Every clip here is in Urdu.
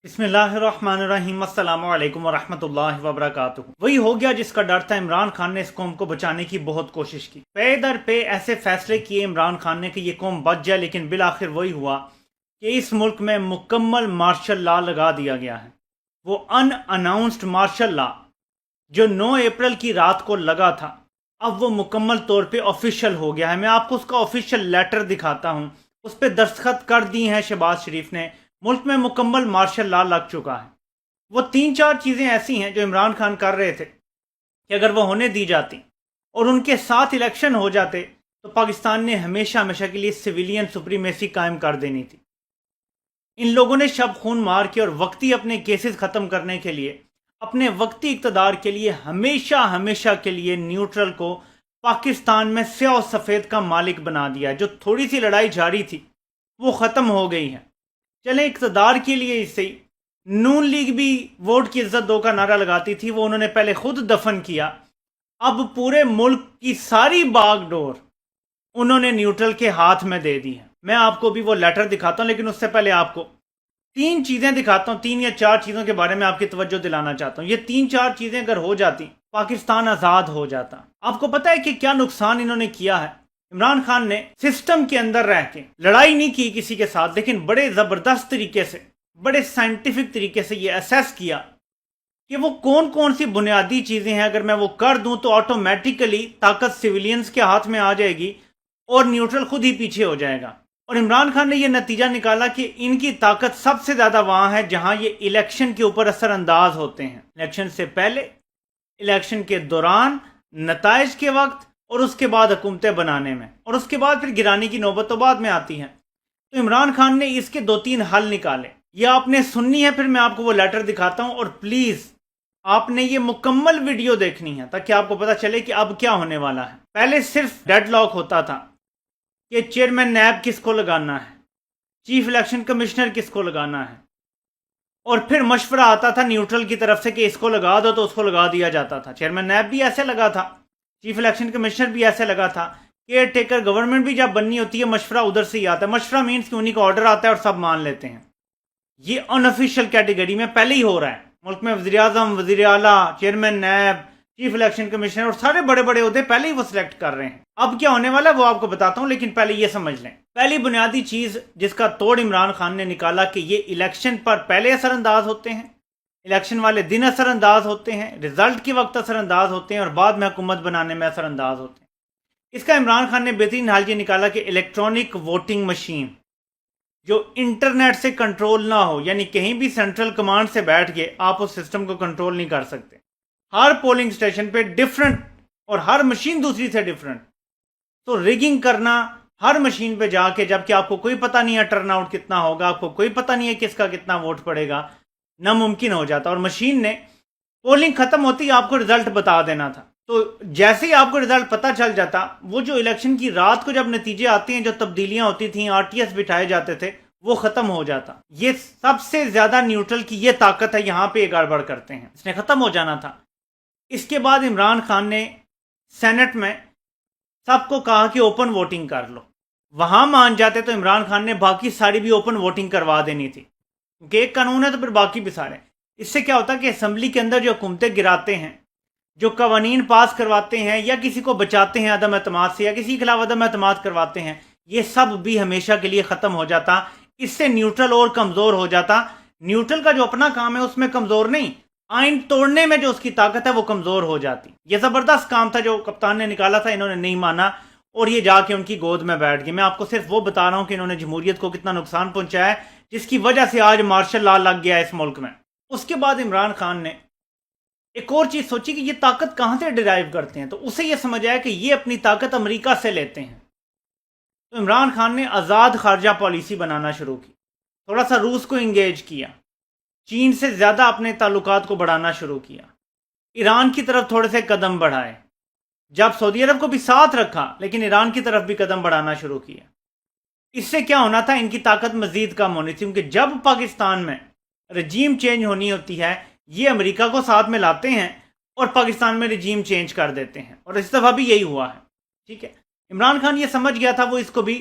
بسم اللہ الرحمن الرحیم السلام علیکم ورحمۃ اللہ وبرکاتہ۔ وہی ہو گیا جس کا ڈر تھا۔ عمران خان نے اس قوم کو بچانے کی بہت کوشش کی، پے در پے ایسے فیصلے کیے عمران خان نے کہ یہ قوم بچ جائے، لیکن بالآخر وہی ہوا کہ اس ملک میں مکمل مارشل لا لگا دیا گیا ہے۔ وہ ان اناؤنسڈ مارشل لا جو 9 اپریل کی رات کو لگا تھا، اب وہ مکمل طور پہ آفیشیل ہو گیا ہے۔ میں آپ کو اس کا آفیشیل لیٹر دکھاتا ہوں، اس پہ دستخط کر دی ہیں شہباز شریف نے۔ ملک میں مکمل مارشل لا لگ چکا ہے۔ وہ 3-4 چیزیں ایسی ہیں جو عمران خان کر رہے تھے کہ اگر وہ ہونے دی جاتی اور ان کے ساتھ الیکشن ہو جاتے تو پاکستان نے ہمیشہ ہمیشہ کے لیے سویلین سپریمیسی قائم کر دینی تھی۔ ان لوگوں نے شب خون مار کے اور وقتی اپنے کیسز ختم کرنے کے لیے، اپنے وقتی اقتدار کے لیے ہمیشہ ہمیشہ کے لیے نیوٹرل کو پاکستان میں سیاہ و سفید کا مالک بنا دیا۔ جو تھوڑی سی لڑائی جاری تھی وہ ختم ہو گئی ہے۔ چلیں اقتدار کے لیے اس سے نون لیگ بھی ووٹ کی عزت دو کا نعرہ لگاتی تھی، وہ انہوں نے پہلے خود دفن کیا۔ اب پورے ملک کی ساری باغ ڈور انہوں نے نیوٹرل کے ہاتھ میں دے دی ہے۔ میں آپ کو بھی وہ لیٹر دکھاتا ہوں، لیکن اس سے پہلے آپ کو 3 چیزیں دکھاتا ہوں۔ 3 یا 4 چیزوں کے بارے میں آپ کی توجہ دلانا چاہتا ہوں۔ یہ 3-4 چیزیں اگر ہو جاتی پاکستان آزاد ہو جاتا۔ آپ کو پتہ ہے کہ کیا نقصان انہوں نے کیا ہے؟ عمران خان نے سسٹم کے اندر رہ کے لڑائی نہیں کی کسی کے ساتھ، لیکن بڑے زبردست طریقے سے، بڑے سائنٹیفک طریقے سے یہ اسیس کیا کہ وہ کون کون سی بنیادی چیزیں ہیں اگر میں وہ کر دوں تو آٹومیٹیکلی طاقت سویلینز کے ہاتھ میں آ جائے گی اور نیوٹرل خود ہی پیچھے ہو جائے گا۔ اور عمران خان نے یہ نتیجہ نکالا کہ ان کی طاقت سب سے زیادہ وہاں ہے جہاں یہ الیکشن کے اوپر اثر انداز ہوتے ہیں، الیکشن سے پہلے، الیکشن کے دوران، نتائج کے وقت، اور اس کے بعد حکومتیں بنانے میں، اور اس کے بعد پھر گرانے کی نوبت تو بعد میں آتی ہے۔ تو عمران خان نے اس کے 2-3 حل نکالے۔ یہ آپ نے سننی ہے، پھر میں آپ کو وہ لیٹر دکھاتا ہوں، اور پلیز آپ نے یہ مکمل ویڈیو دیکھنی ہے تاکہ آپ کو پتہ چلے کہ اب کیا ہونے والا ہے۔ پہلے صرف ڈیڈ لاک ہوتا تھا کہ چیئرمین نیب کس کو لگانا ہے، چیف الیکشن کمشنر کس کو لگانا ہے، اور پھر مشورہ آتا تھا نیوٹرل کی طرف سے کہ اس کو لگا دو تو اس کو لگا دیا جاتا تھا۔ چیئرمین نیب بھی ایسے لگا تھا، چیف الیکشن کمشنر بھی ایسے لگا تھا۔ کیئر ٹیکر گورنمنٹ بھی جب بننی ہوتی ہے مشورہ ادھر سے ہی آتا ہے۔ مشورہ مینس کہ انہیں کا آرڈر آتا ہے اور سب مان لیتے ہیں۔ یہ ان آفیشیل کیٹیگری میں پہلے ہی ہو رہا ہے ملک میں۔ وزیر اعظم، وزیر اعلیٰ، chairman NAB, chief election commissioner اور سارے بڑے بڑے عہدے پہلے ہی وہ سلیکٹ کر رہے ہیں۔ اب کیا ہونے والا ہے وہ آپ کو بتاتا ہوں، لیکن پہلے یہ سمجھ لیں۔ پہلی بنیادی چیز جس کا توڑ عمران خان نے نکالا کہ یہ الیکشن پر پہلے اثر انداز ہوتے ہیں، الیکشن والے دن اثر انداز ہوتے ہیں، رزلٹ کے وقت اثر انداز ہوتے ہیں، اور بعد میں حکومت بنانے میں اثر انداز ہوتے ہیں۔ اس کا عمران خان نے بہترین حل یہ نکالا کہ الیکٹرانک ووٹنگ مشین جو انٹرنیٹ سے کنٹرول نہ ہو، یعنی کہیں بھی سینٹرل کمانڈ سے بیٹھ کے آپ اس سسٹم کو کنٹرول نہیں کر سکتے۔ ہر پولنگ سٹیشن پہ ڈیفرنٹ، اور ہر مشین دوسری سے ڈیفرنٹ، تو ریگنگ کرنا ہر مشین پہ جا کے، جبکہ آپ کو کوئی پتہ نہیں ہے ٹرن آؤٹ کتنا ہوگا، آپ کو کوئی پتہ نہیں ہے کس کا کتنا ووٹ پڑے گا، ناممکن ہو جاتا۔ اور مشین نے پولنگ ختم ہوتی آپ کو رزلٹ بتا دینا تھا۔ تو جیسے ہی آپ کو رزلٹ پتہ چل جاتا، وہ جو الیکشن کی رات کو جب نتیجے آتے ہیں، جو تبدیلیاں ہوتی تھیں، RTS بٹھائے جاتے تھے، وہ ختم ہو جاتا۔ یہ سب سے زیادہ نیوٹرل کی یہ طاقت ہے، یہاں پہ یہ گڑبڑ کرتے ہیں، اس نے ختم ہو جانا تھا۔ اس کے بعد عمران خان نے سینٹ میں سب کو کہا کہ اوپن ووٹنگ کر لو۔ وہاں مان جاتے تو عمران خان نے باقی ساری بھی اوپن ووٹنگ کروا دینی تھی، کیونکہ ایک قانون ہے تو پھر باقی بھی سارے۔ اس سے کیا ہوتا ہے کہ اسمبلی کے اندر جو حکومتیں گراتے ہیں، جو قوانین پاس کرواتے ہیں، یا کسی کو بچاتے ہیں عدم اعتماد سے، یا کسی کے خلاف عدم اعتماد کرواتے ہیں، یہ سب بھی ہمیشہ کے لیے ختم ہو جاتا۔ اس سے نیوٹرل اور کمزور ہو جاتا۔ نیوٹرل کا جو اپنا کام ہے اس میں کمزور نہیں، آئین توڑنے میں جو اس کی طاقت ہے وہ کمزور ہو جاتی۔ یہ زبردست کام تھا جو کپتان نے نکالا تھا، انہوں نے نہیں مانا اور یہ جا کے ان کی گود میں بیٹھ گئے۔ میں آپ کو صرف وہ بتا رہا ہوں کہ انہوں نے جمہوریت کو کتنا نقصان پہنچایا ہے، جس کی وجہ سے آج مارشل لا لگ گیا ہے اس ملک میں۔ اس کے بعد عمران خان نے ایک اور چیز سوچی کہ یہ طاقت کہاں سے ڈرائیو کرتے ہیں، تو اسے یہ سمجھ آیا کہ یہ اپنی طاقت امریکہ سے لیتے ہیں۔ تو عمران خان نے آزاد خارجہ پالیسی بنانا شروع کی، تھوڑا سا روس کو انگیج کیا، چین سے زیادہ اپنے تعلقات کو بڑھانا شروع کیا، ایران کی طرف تھوڑے سے قدم بڑھائے، جب سعودی عرب کو بھی ساتھ رکھا لیکن ایران کی طرف بھی قدم بڑھانا شروع کیا۔ اس سے کیا ہونا تھا، ان کی طاقت مزید کم ہونی تھی، کیونکہ جب پاکستان میں رجیم چینج ہونی ہوتی ہے، یہ امریکہ کو ساتھ میں لاتے ہیں اور پاکستان میں رجیم چینج کر دیتے ہیں، اور اس دفعہ بھی یہی ہوا ہے۔ ٹھیک ہے، عمران خان یہ سمجھ گیا تھا، وہ اس کو بھی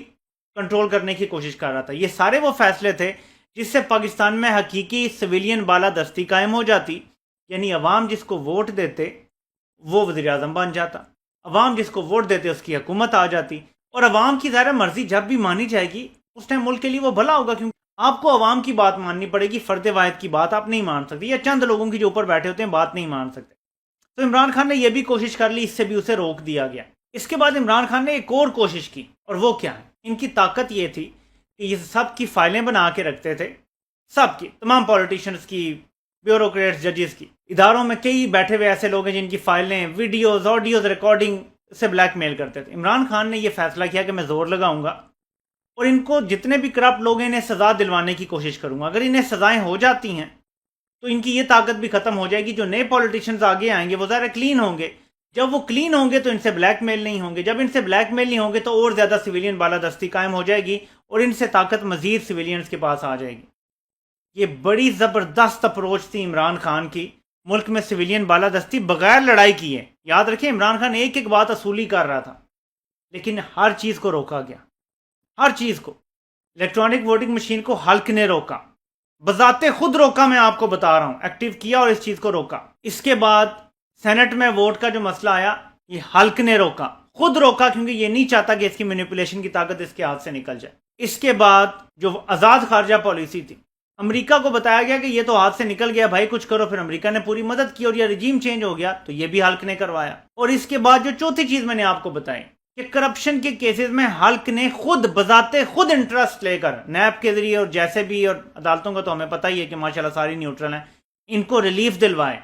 کنٹرول کرنے کی کوشش کر رہا تھا۔ یہ سارے وہ فیصلے تھے جس سے پاکستان میں حقیقی سویلین بالادستی قائم ہو جاتی، یعنی عوام جس کو ووٹ دیتے وہ وزیر اعظم بن جاتا، عوام جس کو ووٹ دیتے اس کی حکومت آ جاتی، اور عوام کی ظاہر مرضی جب بھی مانی جائے گی اس ٹائم ملک کے لیے وہ بھلا ہوگا، کیونکہ آپ کو عوام کی بات ماننی پڑے گی، فرد واحد کی بات آپ نہیں مان سکتے، یا چند لوگوں کی جو اوپر بیٹھے ہوتے ہیں بات نہیں مان سکتے۔ تو عمران خان نے یہ بھی کوشش کر لی، اس سے بھی اسے روک دیا گیا۔ اس کے بعد عمران خان نے ایک اور کوشش کی، اور وہ کیا ہے؟ ان کی طاقت یہ تھی کہ یہ سب کی فائلیں بنا کے رکھتے تھے، سب کی، تمام پولیٹیشنز کی، بیوروکریٹس، ججز کی، اداروں میں کئی بیٹھے ہوئے ایسے لوگ ہیں جن کی فائلیں، ویڈیوز، آڈیوز، ریکارڈنگ سے بلیک میل کرتے تھے۔ عمران خان نے یہ فیصلہ کیا کہ میں زور لگاؤں گا اور ان کو جتنے بھی کرپٹ لوگ ہیں انہیں سزا دلوانے کی کوشش کروں گا۔ اگر انہیں سزائیں ہو جاتی ہیں تو ان کی یہ طاقت بھی ختم ہو جائے گی۔ جو نئے پولیٹیشنز آگے آئیں گے وہ ظاہر کلین ہوں گے، جب وہ کلین ہوں گے تو ان سے بلیک میل نہیں ہوں گے، جب ان سے بلیک میل نہیں ہوں گے تو اور زیادہ سویلین بالادستی قائم ہو جائے گی اور ان سے طاقت مزید سویلینز کے پاس آ جائے گی۔ یہ بڑی زبردست اپروچ تھی عمران خان کی، ملک میں سویلین بالادستی بغیر لڑائی کیے۔ یاد رکھیں عمران خان ایک ایک بات اصولی کر رہا تھا، لیکن ہر چیز کو روکا گیا، ہر چیز کو۔ الیکٹرانک ووٹنگ مشین کو حلق نے روکا، بذات خود روکا، میں آپ کو بتا رہا ہوں، ایکٹیو کیا اور اس چیز کو روکا۔ اس کے بعد سینٹ میں ووٹ کا جو مسئلہ آیا یہ حلق نے روکا، خود روکا، کیونکہ یہ نہیں چاہتا کہ اس کی مینیپولیشن کی طاقت اس کے ہاتھ سے نکل جائے۔ اس کے بعد جو آزاد خارجہ پالیسی تھی، امریکہ کو بتایا گیا کہ یہ تو ہاتھ سے نکل گیا بھائی کچھ کرو، پھر امریکہ نے پوری مدد کی اور یہ رجیم چینج ہو گیا تو یہ بھی حلق نے کروایا۔ اور اس کے بعد جو چوتھی چیز میں نے آپ کو بتائی کہ کرپشن کے کیسز میں حلق نے خود بذات خود انٹرسٹ لے کر نیب کے ذریعے اور جیسے بھی، اور عدالتوں کا تو ہمیں پتہ ہی ہے کہ ماشاءاللہ ساری نیوٹرل ہیں، ان کو ریلیف دلوائے،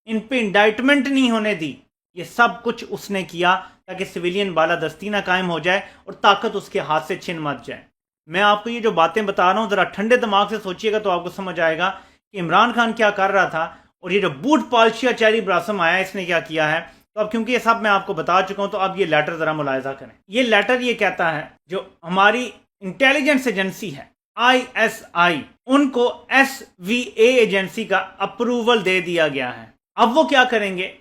ان پہ انڈائٹمنٹ نہیں ہونے دی۔ یہ سب کچھ اس نے کیا تاکہ سویلین بالادستی نہ قائم ہو جائے اور طاقت اس کے ہاتھ سے چھن مت جائے۔ میں آپ کو یہ جو باتیں بتا رہا ہوں ذرا ٹھنڈے دماغ سے سوچیے گا تو آپ کو سمجھ آئے گا کہ عمران خان کیا کر رہا تھا، اور یہ جو بوٹ پالشیا چیری براسم آیا اس نے کیا کیا ہے۔ تو اب کیونکہ یہ سب میں آپ کو بتا چکا ہوں تو اب یہ لیٹر ذرا ملاحظہ کریں۔ یہ لیٹر یہ کہتا ہے جو ہماری انٹیلیجنس ایجنسی ہے ISI، ان کو SVA ایجنسی کا اپروول دے دیا گیا ہے۔ اب وہ کیا کریں گے؟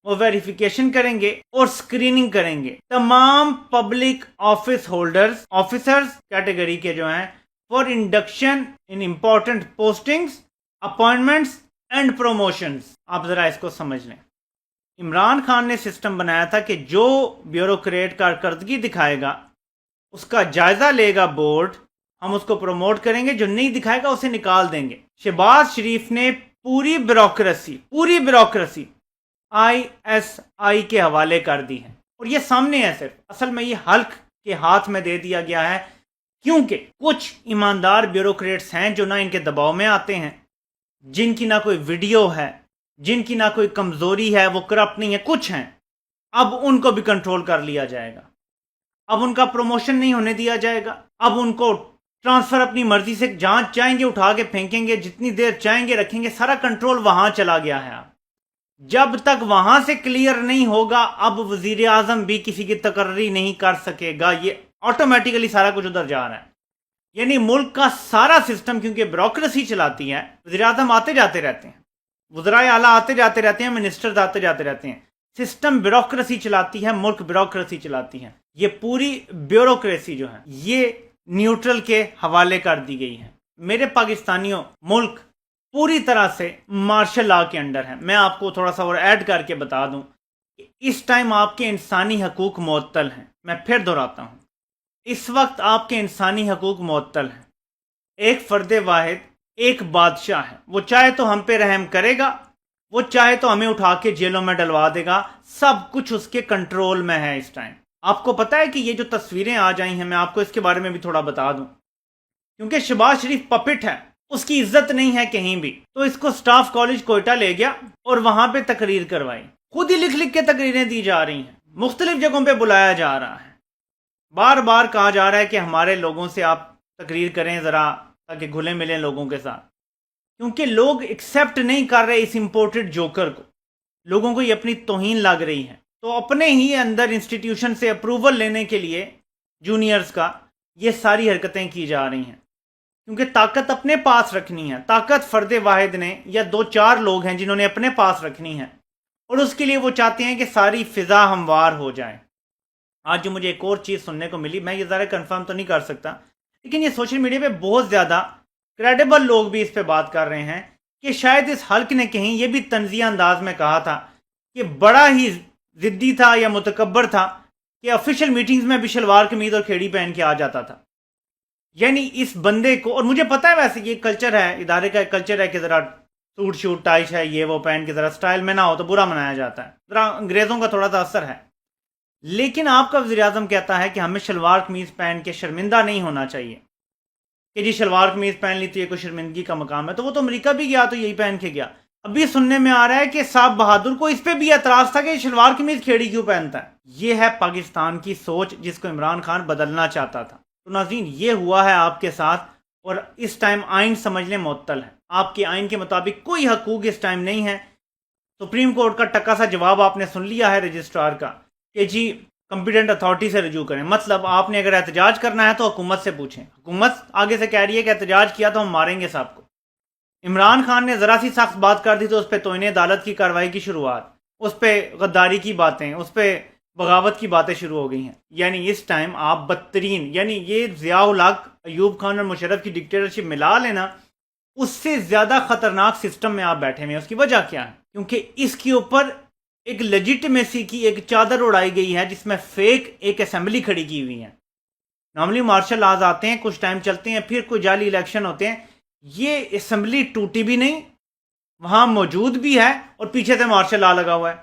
وہ ویریفیکیشن کریں گے اور سکریننگ کریں گے تمام public office holders, officers category کے جو ہیں، for induction in important postings, appointments and promotions. آپ ذرا اس کو سمجھ لیں۔ عمران خان نے سسٹم بنایا تھا کہ جو بیوروکریٹ کارکردگی دکھائے گا اس کا جائزہ لے گا بورڈ، ہم اس کو پروموٹ کریں گے، جو نہیں دکھائے گا اسے نکال دیں گے۔ شہباز شریف نے پوری بیوروکریسی ISI کے حوالے کر دی ہے، اور یہ سامنے ہے، صرف اصل میں یہ حلق کے ہاتھ میں دے دیا گیا ہے، کیونکہ کچھ ایماندار بیوروکریٹس ہیں جو نہ ان کے دباؤ میں آتے ہیں، جن کی نہ کوئی ویڈیو ہے، جن کی نہ کوئی کمزوری ہے، وہ کرپٹ نہیں ہے، کچھ ہیں، اب ان کو بھی کنٹرول کر لیا جائے گا، اب ان کا پروموشن نہیں ہونے دیا جائے گا، اب ان کو ٹرانسفر اپنی مرضی سے جہاں چاہیں گے اٹھا کے پھینکیں گے، جتنی دیر چاہیں گے رکھیں گے، سارا کنٹرول وہاں چلا گیا ہے۔ جب تک وہاں سے کلیئر نہیں ہوگا اب وزیر اعظم بھی کسی کی تقرری نہیں کر سکے گا، یہ آٹومیٹیکلی سارا کچھ ادھر جا رہا ہے۔ یعنی ملک کا سارا سسٹم کیونکہ بیوروکریسی چلاتی ہے، وزیر اعظم آتے جاتے رہتے ہیں، وزرائے اعلیٰ آتے جاتے رہتے ہیں، منسٹرز آتے جاتے رہتے ہیں، سسٹم بیوروکریسی چلاتی ہے، ملک بیوروکریسی چلاتی ہے۔ یہ پوری بیوروکریسی جو ہے یہ نیوٹرل کے حوالے کر دی گئی ہے۔ میرے پاکستانیوں، ملک پوری طرح سے مارشل لا کے انڈر ہے۔ میں آپ کو تھوڑا سا اور ایڈ کر کے بتا دوں کہ اس ٹائم آپ کے انسانی حقوق معطل ہیں۔ میں پھر دہراتا ہوں، اس وقت آپ کے انسانی حقوق معطل ہیں۔ ایک فرد واحد، ایک بادشاہ ہے، وہ چاہے تو ہم پہ رحم کرے گا، وہ چاہے تو ہمیں اٹھا کے جیلوں میں ڈلوا دے گا، سب کچھ اس کے کنٹرول میں ہے اس ٹائم۔ آپ کو پتا ہے کہ یہ جو تصویریں آ جائیں ہیں، میں آپ کو اس کے بارے میں بھی تھوڑا بتا دوں، کیونکہ شہباز شریف پپٹ ہے، اس کی عزت نہیں ہے کہیں بھی، تو اس کو سٹاف کالج کوئٹہ لے گیا اور وہاں پہ تقریر کروائی، خود ہی لکھ لکھ کے تقریریں دی جا رہی ہیں، مختلف جگہوں پہ بلایا جا رہا ہے، بار بار کہا جا رہا ہے کہ ہمارے لوگوں سے آپ تقریر کریں ذرا تاکہ گھلے ملیں لوگوں کے ساتھ، کیونکہ لوگ ایکسیپٹ نہیں کر رہے اس امپورٹڈ جوکر کو، لوگوں کو یہ اپنی توہین لگ رہی ہے، تو اپنے ہی اندر انسٹیٹیوشن سے اپروول لینے کے لیے جونیئرز کا یہ ساری حرکتیں کی جا رہی ہیں، کیونکہ طاقت اپنے پاس رکھنی ہے، طاقت فرد واحد نے یا دو چار لوگ ہیں جنہوں نے اپنے پاس رکھنی ہے، اور اس کے لیے وہ چاہتے ہیں کہ ساری فضا ہموار ہو جائے۔ آج جو مجھے ایک اور چیز سننے کو ملی، میں یہ ذرا کنفرم تو نہیں کر سکتا، لیکن یہ سوشل میڈیا پہ بہت زیادہ کریڈیبل لوگ بھی اس پہ بات کر رہے ہیں کہ شاید اس حلق نے کہیں یہ بھی طنزیہ انداز میں کہا تھا کہ بڑا ہی ضدی تھا یا متکبر تھا کہ آفیشیل میٹنگز میں بھی شلوار قمیض اور کھیڑی پہن کے آ جاتا تھا. یعنی اس بندے کو، اور مجھے پتا ہے ویسے یہ کلچر ہے، ادارے کا کلچر ہے کہ ذرا سوٹ شوٹ ٹائش ہے یہ وہ پہن کے ذرا سٹائل میں نہ ہو تو برا منایا جاتا ہے، ذرا انگریزوں کا تھوڑا سا اثر ہے. لیکن آپ کا وزیر اعظم کہتا ہے کہ ہمیں شلوار قمیض پہن کے شرمندہ نہیں ہونا چاہیے کہ جی شلوار قمیض پہن لی تو یہ کوئی شرمندگی کا مقام ہے. تو وہ تو امریکہ بھی گیا تو یہی پہن کے گیا. ابھی سننے میں آ رہا ہے کہ صاحب بہادر کو اس پہ بھی اعتراض تھا کہ شلوار قمیض کھیڑی کیوں پہنتا ہے. یہ ہے پاکستان کی سوچ جس کو عمران خان بدلنا چاہتا تھا. تو ناظرین یہ ہوا ہے آپ کے ساتھ، اور اس ٹائم آئین سمجھ لیں معطل ہے. آپ کے آئین کے مطابق کوئی حقوق اس ٹائم نہیں ہے. سپریم کورٹ کا ٹکا سا جواب آپ نے سن لیا ہے رجسٹرار کا کہ جی کمپیٹنٹ اتھارٹی سے رجوع کریں. مطلب آپ نے اگر احتجاج کرنا ہے تو حکومت سے پوچھیں. حکومت آگے سے کہہ رہی ہے کہ احتجاج کیا تو ہم ماریں گے صاحب کو. عمران خان نے ذرا سی سخت بات کر دی تو اس پہ توہین عدالت کی کارروائی کی شروعات، اس پہ غداری کی باتیں، اس پہ بغاوت کی باتیں شروع ہو گئی ہیں. یعنی اس ٹائم آپ بدترین، یعنی یہ ضیاء الحق، ایوب خان اور مشرف کی ڈکٹیٹرشپ ملا لینا، اس سے زیادہ خطرناک سسٹم میں آپ بیٹھے ہوئے ہیں. اس کی وجہ کیا ہے؟ کیونکہ اس کے اوپر ایک لیجیٹمیسی کی ایک چادر اڑائی گئی ہے جس میں فیک ایک اسمبلی کھڑی کی ہوئی ہے. نارملی مارشل لاز آتے ہیں، کچھ ٹائم چلتے ہیں، پھر کوئی جعلی الیکشن ہوتے ہیں. یہ اسمبلی ٹوٹی بھی نہیں، وہاں موجود بھی ہے، اور پیچھے سے مارشل لا لگا ہوا ہے.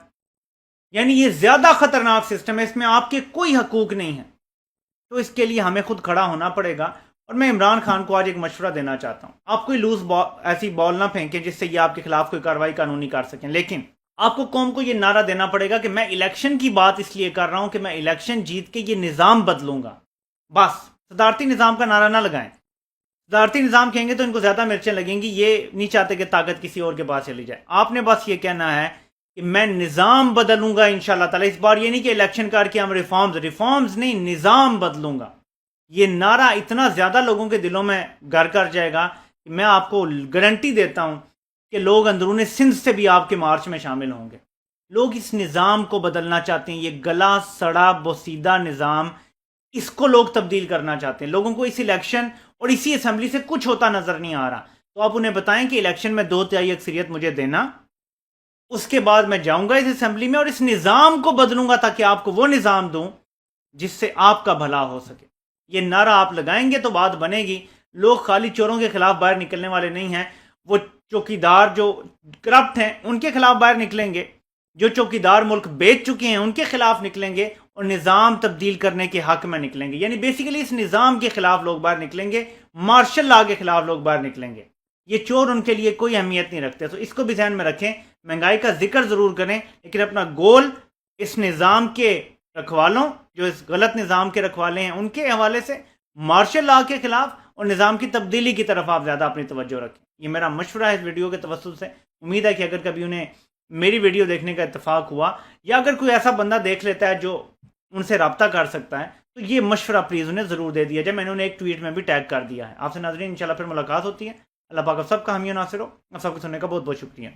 یعنی یہ زیادہ خطرناک سسٹم ہے، اس میں آپ کے کوئی حقوق نہیں ہیں. تو اس کے لیے ہمیں خود کھڑا ہونا پڑے گا. اور میں عمران خان کو آج ایک مشورہ دینا چاہتا ہوں. آپ کوئی لوز ایسی بال نہ پھینکیں جس سے یہ آپ کے خلاف کوئی کارروائی قانونی کر سکیں. لیکن آپ کو قوم کو یہ نعرہ دینا پڑے گا کہ میں الیکشن کی بات اس لیے کر رہا ہوں کہ میں الیکشن جیت کے یہ نظام بدلوں گا. بس صدارتی نظام کا نعرہ نہ لگائیں. صدارتی نظام کہیں گے تو ان کو زیادہ مرچیں لگیں گی. یہ نہیں چاہتے کہ طاقت کسی اور کے پاس چلی جائے. آپ نے بس یہ کہنا ہے کہ میں نظام بدلوں گا انشاءاللہ تعالی. اس بار یہ نہیں کہ الیکشن کر کے ہم ریفارمز نہیں، نظام بدلوں گا. یہ نعرہ اتنا زیادہ لوگوں کے دلوں میں گھر کر جائے گا کہ میں آپ کو گارنٹی دیتا ہوں کہ لوگ اندرون سندھ سے بھی آپ کے مارچ میں شامل ہوں گے. لوگ اس نظام کو بدلنا چاہتے ہیں. یہ گلا سڑا بوسیدہ نظام، اس کو لوگ تبدیل کرنا چاہتے ہیں. لوگوں کو اس الیکشن اور اسی اسمبلی سے کچھ ہوتا نظر نہیں آ رہا. تو آپ انہیں بتائیں کہ الیکشن میں 2/3 اکثریت مجھے دینا، اس کے بعد میں جاؤں گا اس اسمبلی میں اور اس نظام کو بدلوں گا تاکہ آپ کو وہ نظام دوں جس سے آپ کا بھلا ہو سکے. یہ نعرہ آپ لگائیں گے تو بات بنے گی. لوگ خالی چوروں کے خلاف باہر نکلنے والے نہیں ہیں. وہ چوکیدار جو کرپٹ ہیں ان کے خلاف باہر نکلیں گے، جو چوکیدار ملک بیچ چکے ہیں ان کے خلاف نکلیں گے، اور نظام تبدیل کرنے کے حق میں نکلیں گے. یعنی بیسیکلی اس نظام کے خلاف لوگ باہر نکلیں گے، مارشل لا کے خلاف لوگ باہر نکلیں گے. یہ چور ان کے لیے کوئی اہمیت نہیں رکھتے. تو اس کو بھی ذہن میں رکھیں. مہنگائی کا ذکر ضرور کریں لیکن اپنا گول اس نظام کے رکھوالوں، جو اس غلط نظام کے رکھوالے ہیں، ان کے حوالے سے مارشل لا کے خلاف اور نظام کی تبدیلی کی طرف آپ زیادہ اپنی توجہ رکھیں. یہ میرا مشورہ ہے اس ویڈیو کے توسط سے. امید ہے کہ اگر کبھی انہیں میری ویڈیو دیکھنے کا اتفاق ہوا، یا اگر کوئی ایسا بندہ دیکھ لیتا ہے جو ان سے رابطہ کر سکتا ہے، تو یہ مشورہ پلیز انہیں ضرور دے دیا جائے. میں نے انہیں ایک ٹویٹ میں بھی ٹیگ کر دیا ہے. آپ سے ناظرین انشاءاللہ پھر ملاقات ہوتی ہے. اللہ پاک آپ سب کا حامی و ناصر ہو. آپ سب کو سننے کا بہت بہت شکریہ.